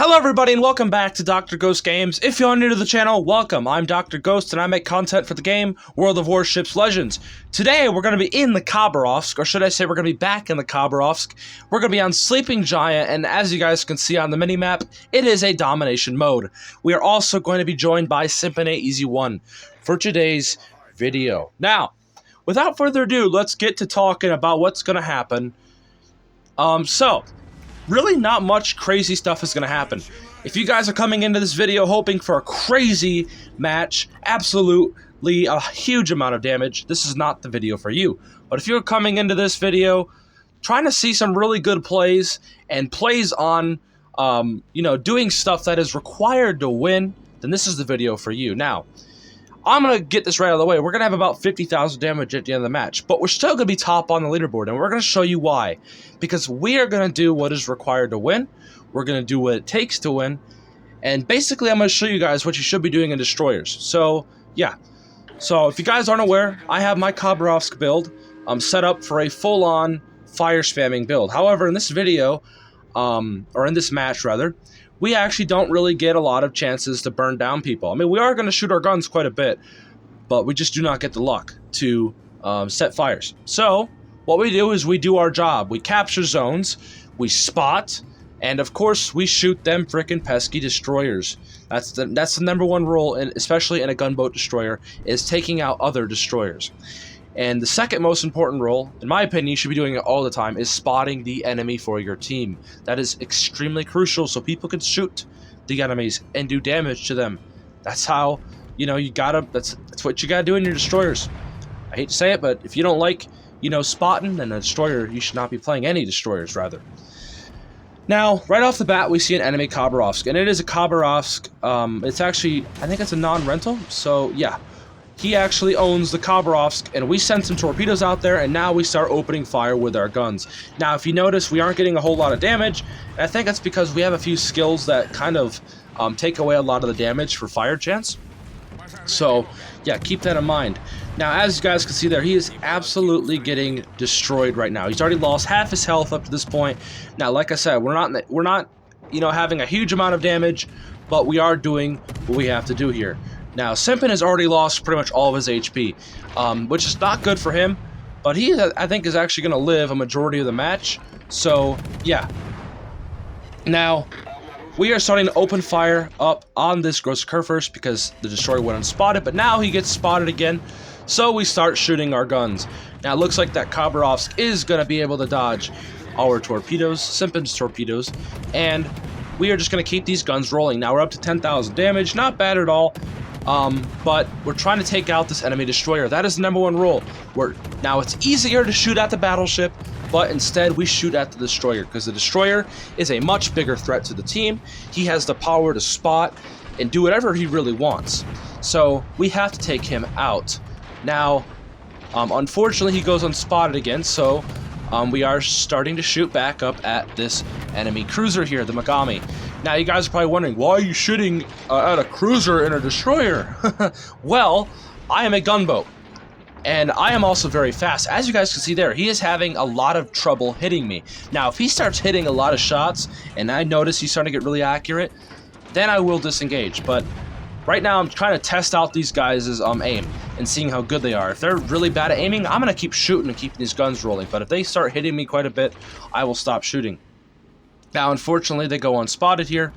Hello everybody and welcome back to Dr. Ghost Games. If you're new to the channel, welcome. I'm Dr. Ghost and I make content for the game World of Warships Legends. Today we're going to be in the Khabarovsk, or should I say we're going to be back in the Khabarovsk. We're going to be on Sleeping Giant, and as you guys can see on the minimap, it is a domination mode. We are also going to be joined by Simpin8 Easy 1 for today's video. Now, without further ado, let's get to talking about what's going to happen. Really not much crazy stuff is going to happen. If you guys are coming into this video hoping for a crazy match, absolutely a huge amount of damage, this is not the video for you. But if you're coming into this video trying to see some really good plays and plays on, doing stuff that is required to win, then this is the video for you. Now, I'm going to get this right out of the way. We're going to have about 50,000 damage at the end of the match, but we're still going to be top on the leaderboard, and we're going to show you why. Because we are going to do what is required to win, we're going to do what it takes to win, and basically I'm going to show you guys what you should be doing in Destroyers. So, yeah. So, if you guys aren't aware, I have my Khabarovsk build set up for a full-on fire spamming build. However, in this video, or in this match rather, we actually don't really get a lot of chances to burn down people. I mean, we are going to shoot our guns quite a bit, but we just do not get the luck to set fires. So, what we do is we do our job. We capture zones, we spot, and of course, we shoot them frickin' pesky destroyers. That's the number one rule, especially in a gunboat destroyer, is taking out other destroyers. And the second most important role, in my opinion, you should be doing it all the time, is spotting the enemy for your team. That is extremely crucial so people can shoot the enemies and do damage to them. That's how, you gotta, that's what you gotta do in your destroyers. I hate to say it, but if you don't like, spotting, then a destroyer, you should not be playing any destroyers, rather. Now, right off the bat, we see an enemy Khabarovsk, and it is a Khabarovsk, it's actually, I think it's a non-rental, so yeah. He actually owns the Khabarovsk, and we sent some torpedoes out there, and now we start opening fire with our guns. Now, if you notice, we aren't getting a whole lot of damage, and I think that's because we have a few skills that kind of take away a lot of the damage for fire chance. So, yeah, keep that in mind. Now, as you guys can see there, he is absolutely getting destroyed right now. He's already lost half his health up to this point. Now, like I said, we're not having a huge amount of damage, but we are doing what we have to do here. Now, Simpin has already lost pretty much all of his HP, which is not good for him, but he, I think, is actually going to live a majority of the match, so, yeah. Now, we are starting to open fire up on this Ghost first because the destroyer went unspotted, but now he gets spotted again, so we start shooting our guns. Now, it looks like that Khabarovsk is going to be able to dodge our torpedoes, Simpin's torpedoes, and we are just going to keep these guns rolling. Now, we're up to 10,000 damage, not bad at all. But we're trying to take out this enemy destroyer. That is the number one rule. Now, it's easier to shoot at the battleship, but instead we shoot at the destroyer, because the destroyer is a much bigger threat to the team. He has the power to spot and do whatever he really wants. So we have to take him out. Now, unfortunately, he goes unspotted again, so we are starting to shoot back up at this enemy cruiser here, the Megami. Now, you guys are probably wondering, why are you shooting at a cruiser and a destroyer? Well, I am a gunboat, and I am also very fast. As you guys can see there, he is having a lot of trouble hitting me. Now, if he starts hitting a lot of shots, and I notice he's starting to get really accurate, then I will disengage. But right now, I'm trying to test out these guys' aim and seeing how good they are. If they're really bad at aiming, I'm going to keep shooting and keep these guns rolling. But if they start hitting me quite a bit, I will stop shooting. Now, unfortunately, they go unspotted here.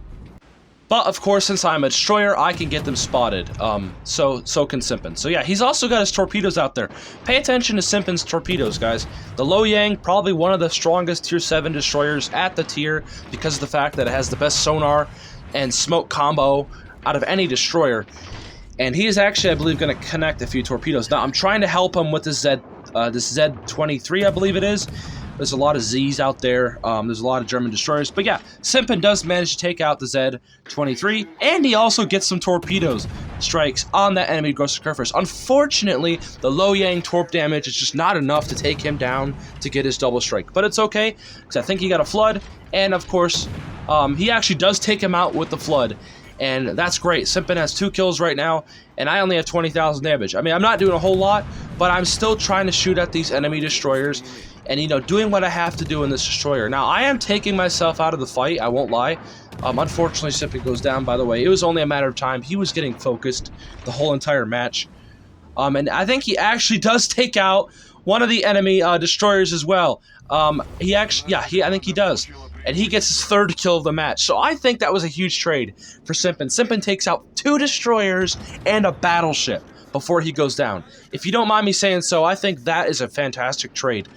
But, of course, since I'm a destroyer, I can get them spotted. So can Simpin. So, yeah, he's also got his torpedoes out there. Pay attention to Simpin's torpedoes, guys. The Loyang, probably one of the strongest Tier 7 destroyers at the tier because of the fact that it has the best sonar and smoke combo out of any destroyer. And he is actually, I believe, going to connect a few torpedoes. Now, I'm trying to help him with this Z23, I believe it is. There's a lot of Zs out there. There's a lot of German destroyers. But yeah, Simpin does manage to take out the Z23. And he also gets some torpedoes strikes on that enemy Ghost first. Unfortunately, the Loyang torp damage is just not enough to take him down to get his double strike. But it's okay, because I think he got a flood. And of course, he actually does take him out with the flood. And that's great. Simpin has 2 kills right now, and I only have 20,000 damage. I mean, I'm not doing a whole lot, but I'm still trying to shoot at these enemy destroyers and, doing what I have to do in this destroyer. Now, I am taking myself out of the fight, I won't lie. Unfortunately, Simpin goes down, by the way. It was only a matter of time. He was getting focused the whole entire match. And I think he actually does take out one of the enemy destroyers as well. I think he does. And he gets his 3rd kill of the match. So I think that was a huge trade for Simpin. Simpin takes out 2 destroyers and a battleship before he goes down. If you don't mind me saying so, I think that is a fantastic trade.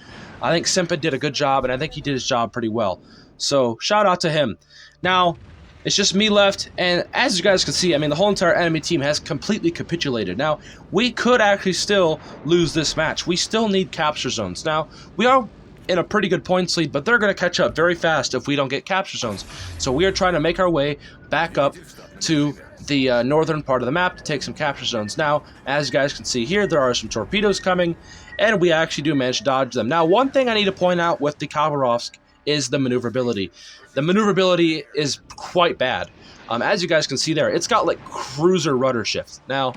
I think Simpin did a good job, and I think he did his job pretty well. So shout out to him. Now, it's just me left, and as you guys can see, I mean, the whole entire enemy team has completely capitulated. Now, we could actually still lose this match. We still need capture zones. Now, we are in a pretty good points lead, but they're going to catch up very fast if we don't get capture zones. So we are trying to make our way back up to the northern part of the map to take some capture zones. Now, as you guys can see here, there are some torpedoes coming, and we actually do manage to dodge them. Now, one thing I need to point out with the Khabarovsk is the maneuverability. The maneuverability is quite bad. As you guys can see there, it's got like cruiser rudder shift. Now,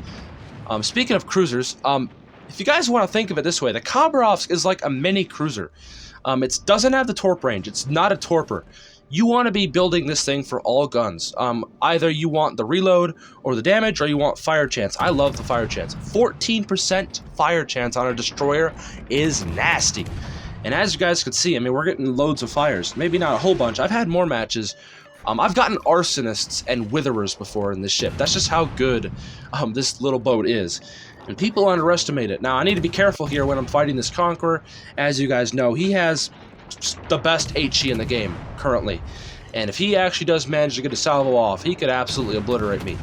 speaking of cruisers, if you guys want to think of it this way, the Khabarovsk is like a mini cruiser. It doesn't have the torp range. It's not a torper. You want to be building this thing for all guns. Either you want the reload or the damage, or you want fire chance. I love the fire chance. 14% fire chance on a destroyer is nasty. And as you guys can see, I mean, we're getting loads of fires. Maybe not a whole bunch. I've had more matches. I've gotten arsonists and witherers before in this ship. That's just how good this little boat is. And people underestimate it. Now, I need to be careful here when I'm fighting this Conqueror. As you guys know, he has the best HE in the game currently. And if he actually does manage to get a salvo off, he could absolutely obliterate me.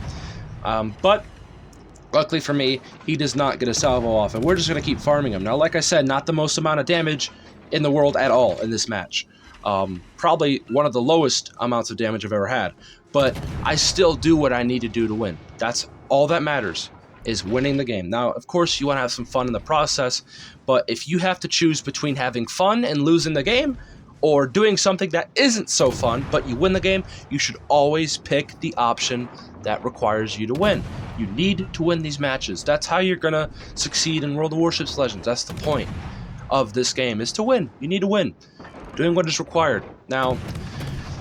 But luckily for me, he does not get a salvo off, and we're just going to keep farming him. Now, like I said, not the most amount of damage in the world at all in this match. Probably one of the lowest amounts of damage I've ever had. But I still do what I need to do to win. That's all that matters, is winning the game. Now, of course, you want to have some fun in the process, but if you have to choose between having fun and losing the game, or doing something that isn't so fun, but you win the game, you should always pick the option that requires you to win. You need to win these matches. That's how you're gonna succeed in World of Warships Legends. That's the point of this game, is to win. You need to win. Doing what is required. Now,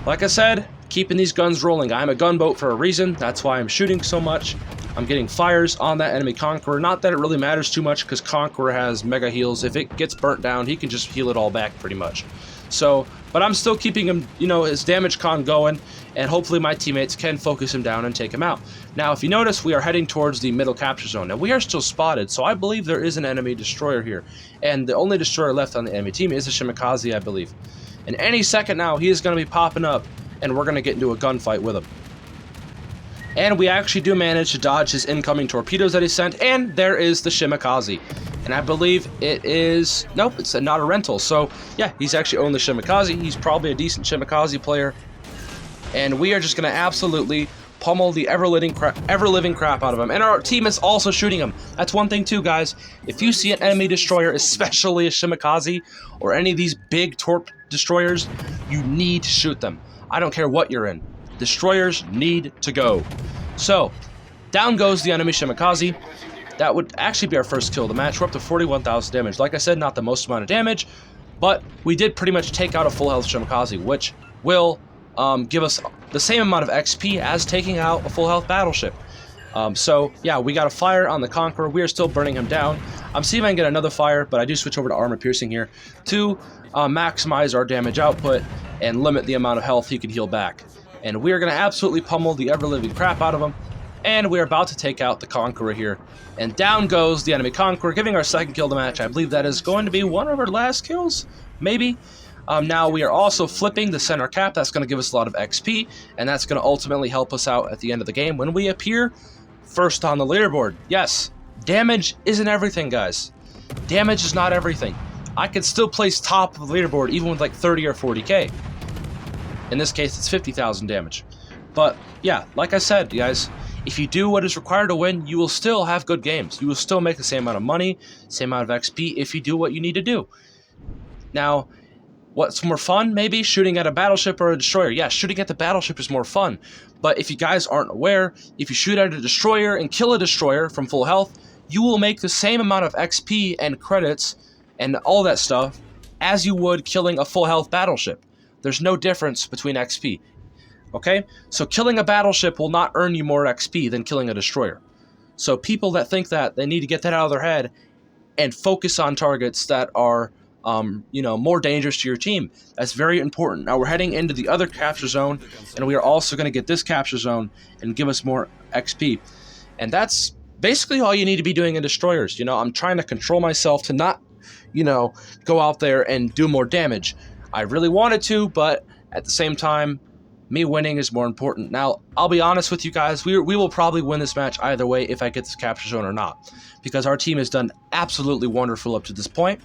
like I said, keeping these guns rolling. I'm a gunboat for a reason. That's why I'm shooting so much. I'm getting fires on that enemy Conqueror. Not that it really matters too much, because Conqueror has mega heals. If it gets burnt down, he can just heal it all back pretty much. So, but I'm still keeping him, you know, his damage con going, and hopefully my teammates can focus him down and take him out. Now, if you notice, we are heading towards the middle capture zone. Now, we are still spotted, so I believe there is an enemy destroyer here. And the only destroyer left on the enemy team is a Shimakaze, I believe. And any second now, he is going to be popping up, and we're going to get into a gunfight with him. And we actually do manage to dodge his incoming torpedoes that he sent, and there is the Shimakaze. And I believe it is... Nope, it's not a rental. So, yeah, he's actually owned the Shimakaze. He's probably a decent Shimakaze player. And we are just going to absolutely pummel the ever-living crap out of him. And our team is also shooting him. That's one thing, too, guys. If you see an enemy destroyer, especially a Shimakaze, or any of these big torp destroyers, you need to shoot them. I don't care what you're in. Destroyers need to go. So, down goes the enemy Shimakaze. That would actually be our first kill of the match. We're up to 41,000 damage. Like I said, not the most amount of damage, but we did pretty much take out a full health Shimakaze, which will give us the same amount of XP as taking out a full health battleship. So, yeah, we got a fire on the Conqueror. We are still burning him down. I'm seeing if I can get another fire, but I do switch over to armor piercing here to maximize our damage output and limit the amount of health he can heal back. And we are going to absolutely pummel the ever-living crap out of him. And we're about to take out the Conqueror here. And down goes the enemy Conqueror, giving our second kill of the match. I believe that is going to be one of our last kills, maybe. Now we are also flipping the center cap. That's going to give us a lot of XP, and that's going to ultimately help us out at the end of the game when we appear first on the leaderboard. Yes, damage isn't everything, guys. Damage is not everything. I could still place top of the leaderboard even with like 30 or 40k. In this case, it's 50,000 damage. But yeah, like I said, guys, if you do what is required to win, you will still have good games. You will still make the same amount of money, same amount of XP if you do what you need to do. Now, what's more fun? Maybe shooting at a battleship or a destroyer. Yeah, shooting at the battleship is more fun. But if you guys aren't aware, if you shoot at a destroyer and kill a destroyer from full health, you will make the same amount of XP and credits and all that stuff as you would killing a full health battleship. There's no difference between XP. Okay? So killing a battleship will not earn you more XP than killing a destroyer. So people that think that, they need to get that out of their head and focus on targets that are, more dangerous to your team. That's very important. Now we're heading into the other capture zone, and we are also going to get this capture zone and give us more XP. And that's basically all you need to be doing in destroyers. I'm trying to control myself to not, go out there and do more damage. I really wanted to, but at the same time, me winning is more important. Now, I'll be honest with you guys, we will probably win this match either way if I get this capture zone or not, because our team has done absolutely wonderful up to this point,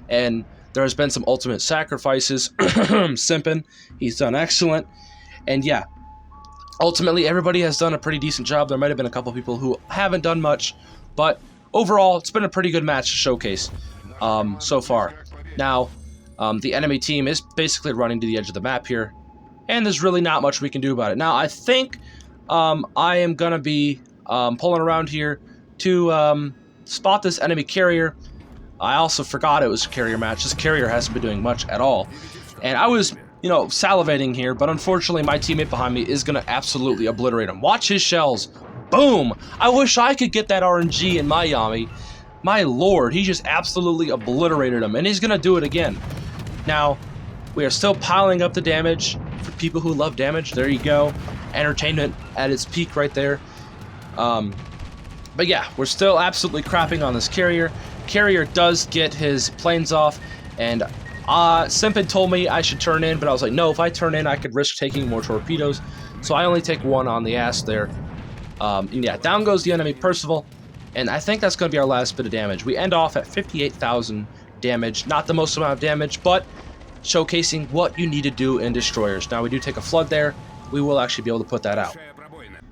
and there has been some ultimate sacrifices. Simpin, he's done excellent, and yeah, ultimately everybody has done a pretty decent job. There might have been a couple people who haven't done much, but overall, it's been a pretty good match to showcase so far. Now, the enemy team is basically running to the edge of the map here, and there's really not much we can do about it. Now, I think I am going to be pulling around here to spot this enemy carrier. I also forgot it was a carrier match. This carrier hasn't been doing much at all. And I was, salivating here, but unfortunately my teammate behind me is going to absolutely obliterate him. Watch his shells. Boom! I wish I could get that RNG in my Yami. My lord, he just absolutely obliterated him, and he's going to do it again. Now, we are still piling up the damage. For people who love damage, there you go. Entertainment at its peak right there. But yeah, we're still absolutely crapping on this carrier. Carrier does get his planes off, and Simpin told me I should turn in, but I was like, no, if I turn in, I could risk taking more torpedoes. So I only take one on the ass there. And yeah, down goes the enemy Percival, and I think that's going to be our last bit of damage. We end off at 58,000 damage. Not the most amount of damage, but showcasing what you need to do in destroyers. Now, we do take a flood there. We will actually be able to put that out.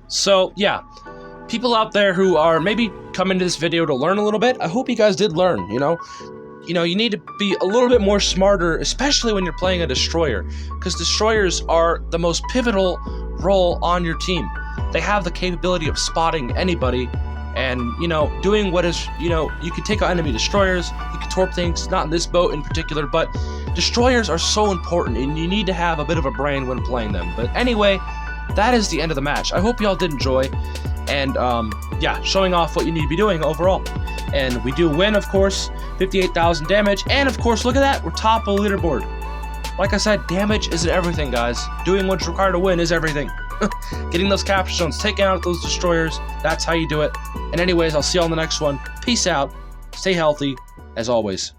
So, yeah. People out there who are maybe coming to this video to learn a little bit, I hope you guys did learn, you need to be a little bit more smarter, especially when you're playing a destroyer, because destroyers are the most pivotal role on your team. They have the capability of spotting anybody and, doing what is, you can take out enemy destroyers, you can torp things, not in this boat in particular, but destroyers are so important, and you need to have a bit of a brain when playing them. But anyway, that is the end of the match. I hope y'all did enjoy, and yeah, showing off what you need to be doing overall. And we do win, of course, 58,000 damage, and of course, look at that, we're top of the leaderboard. Like I said, damage isn't everything, guys. Doing what's required to win is everything. Getting those capture zones, taking out those destroyers, that's how you do it. And anyways, I'll see you on the next one. Peace out, stay healthy, as always.